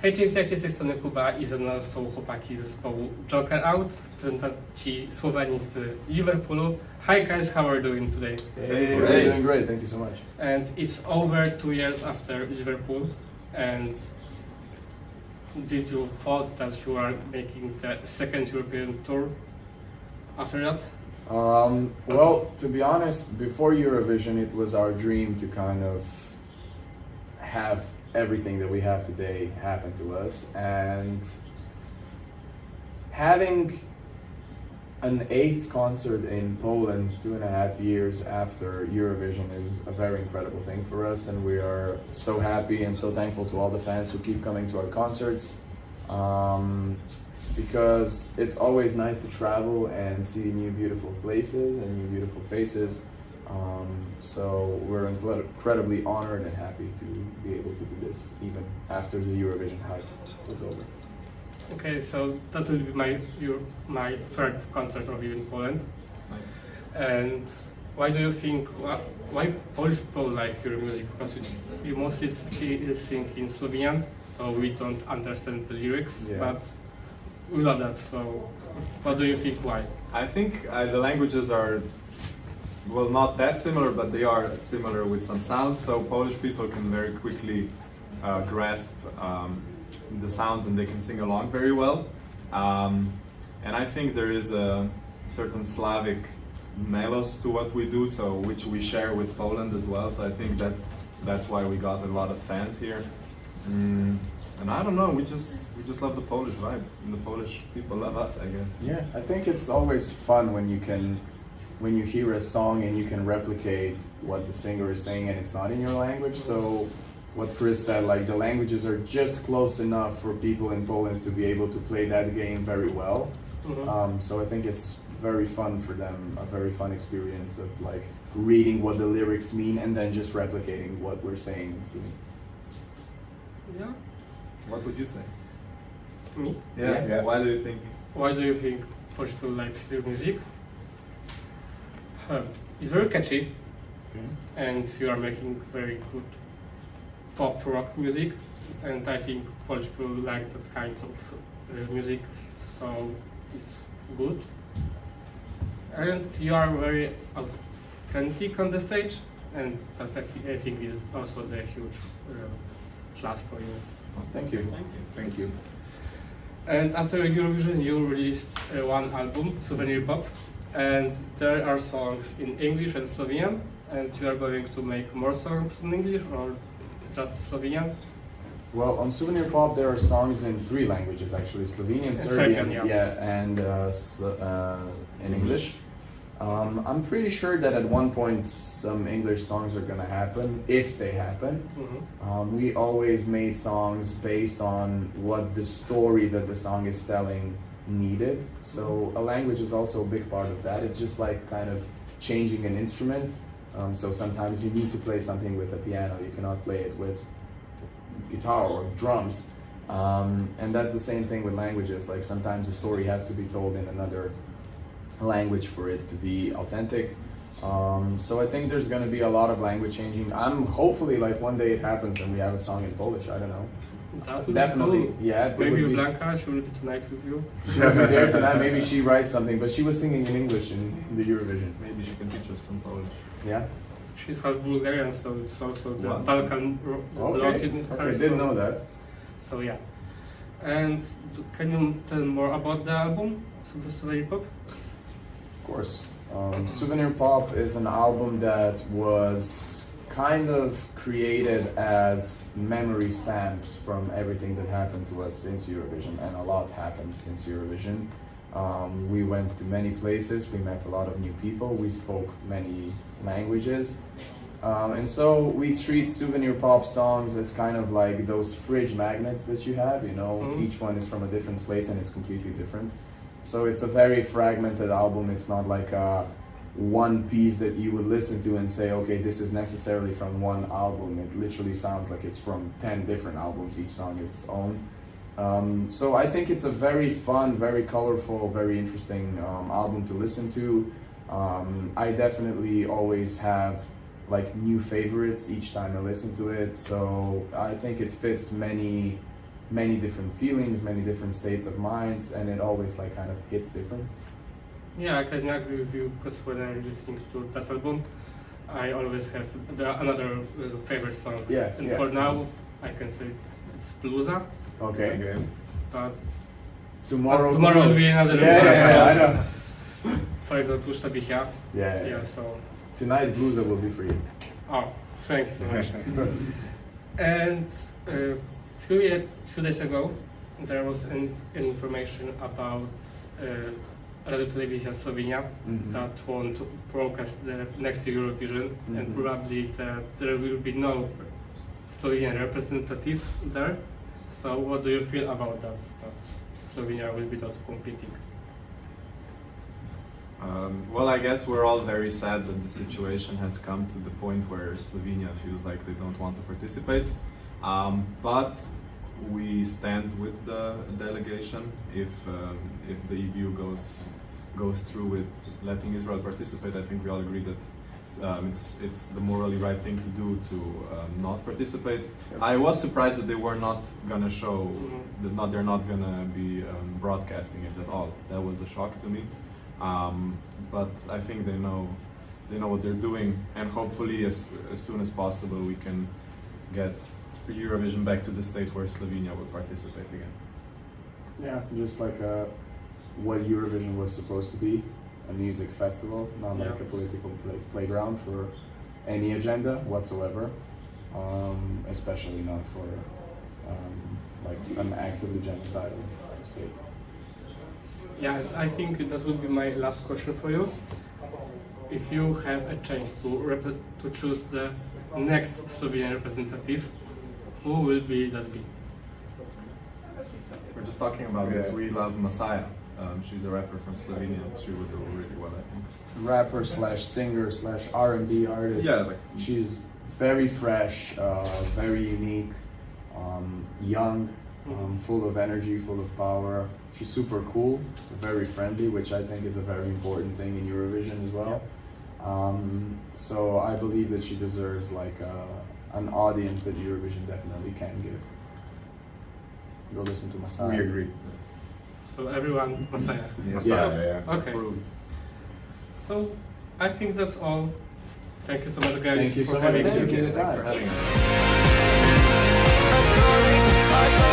Hej, cześć, witajcie, z tej strony Kuba i ze mną są chłopaki z zespołu Joker Out, prezentanci Słowenii z Liverpoolu. Hi guys, how are you doing today? Hey, doing great, thank you so much. And it's over 2 years after Liverpool, and did you thought that you are making the second European tour after that? Well, to be honest, before Eurovision, it was our dream to kind of have everything that we have today happen to us, and having an 8th concert in Poland 2.5 years after Eurovision is a very incredible thing for us, and we are so happy and so thankful to all the fans who keep coming to our concerts, because it's always nice to travel and see new beautiful places and new beautiful faces. So we're incredibly honored and happy to be able to do this even after the Eurovision hype was over. Okay, so that will be my third concert of you in Poland. Nice. And why do you think, why Polish people like your music? Because you mostly sing in Slovenian, so we don't understand the lyrics, Yeah. but we love that. So what do you think, why? I think the languages are, well, not that similar, but they are similar with some sounds, so Polish people can very quickly grasp the sounds and they can sing along very well. And I think there is a certain Slavic melos to what we do, so which we share with Poland as well, so I think that's why we got a lot of fans here. And I don't know, we just love the Polish vibe, and the Polish people love us, I guess. Yeah, I think it's always fun when you hear a song and you can replicate what the singer is saying and it's not in your language. So what Chris said, like the languages are just close enough for people in Poland to be able to play that game very well. Mm-hmm. So I think it's very fun for them, a very fun experience of like reading what the lyrics mean and then just replicating what we're saying instantly. Yeah. What would you say? Me? Yeah. Why do you think? Why do you think Polish people like your music? It's very catchy, and you are making very good pop rock music, and I think Polish people like that kind of music, so it's good. And you are very authentic on the stage, and that I think is also the huge plus for you. Thank you. Thank you. And after Eurovision, you released one album, Souvenir Pop, and there are songs in English and Slovenian, and you are going to make more songs in English or just Slovenian? Well, on Souvenir Pop there are songs in 3 languages actually, Slovenian, Serbian, and in English. I'm pretty sure that at one point some English songs are gonna happen, if they happen. Mm-hmm. We always made songs based on what the story that the song is telling needed. So a language is also a big part of that. It's just like kind of changing an instrument. So sometimes you need to play something with a piano. You cannot play it with guitar or drums. And that's the same thing with languages. Like sometimes a story has to be told in another language for it to be authentic. So I think there's going to be a lot of language changing. I'm hopefully like one day it happens and we have a song in Polish. I don't know. Definitely, cool. yeah. Maybe Blanca, she will be tonight with you. She'll be there tonight. Maybe she writes something, but she was singing in English in the Eurovision. Maybe she can teach us some Polish. Yeah. She's half Bulgarian, so it's also the What? Balkan blood in her. Okay, didn't know that. So yeah. And can you tell more about the album, Souvenir Pop? Of course. Souvenir Pop is an album that was kind of created as memory stamps from everything that happened to us since Eurovision, and a lot happened since Eurovision. We went to many places, we met a lot of new people, we spoke many languages, and so we treat Souvenir Pop songs as kind of like those fridge magnets that you have, you know. Mm-hmm. Each one is from a different place and it's completely different. So it's a very fragmented album. It's not like one piece that you would listen to and say, okay, this is necessarily from one album. It literally sounds like it's from 10 different albums. Each song is its own. So I think it's a very fun, very colorful, very interesting album to listen to. I definitely always have like new favorites each time I listen to it. So I think it fits many many different feelings, many different states of minds, and it always like kind of hits different. Yeah, I can agree with you because when I'm listening to that album, I always have another favorite song. Yeah, and yeah. for now, I can say it's Bluesa, Okay. but Tomorrow will be another Yeah, one. yeah, So, I know. For example, Sztabich. Yeah. So, Tonight, Bluesa will be for you. oh, thanks so much. And few days ago, there was an information about Radio Telewizja Slovenia Mhm. that won't broadcast the next Eurovision, and Mhm. probably that there will be no Slovenian representative there. So, what do you feel about that? That Slovenia will be not competing? Well, I guess we're all very sad that the situation has come to the point where Slovenia feels like they don't want to participate. But we stand with the delegation if the EBU goes through with letting Israel participate. I think we all agree that it's the morally right thing to do to not participate. Yep. I was surprised that they were not gonna show Mhm. that they're not gonna be broadcasting it at all. That was a shock to me. But I think they know what they're doing, and hopefully as soon as possible we can get Eurovision back to the state where Slovenia will participate again. Yeah, just like what Eurovision was supposed to be, a music festival, not like Yeah. a political playground for any agenda whatsoever, especially not for like an actively genocidal state. Yeah, I think that would be my last question for you. If you have a chance to choose the next Slovenian representative, who will that be? We're just talking about this. Yeah. We love Masaya. She's a rapper from Slovenia. She would do really well, I think. Rapper slash singer slash R&B artist. Yeah, like She's very fresh, very unique, young, full of energy, full of power. She's super cool, very friendly, which I think is a very important thing in Eurovision as well. So I believe that she deserves like an audience that Eurovision definitely can give. Go listen to Masaya. We agree. So everyone, Masaya. Yes. Yeah. Okay. Approved. So I think that's all. Thank you so much, guys, Thank you for so much. having me. Thank you. Thanks for having us. I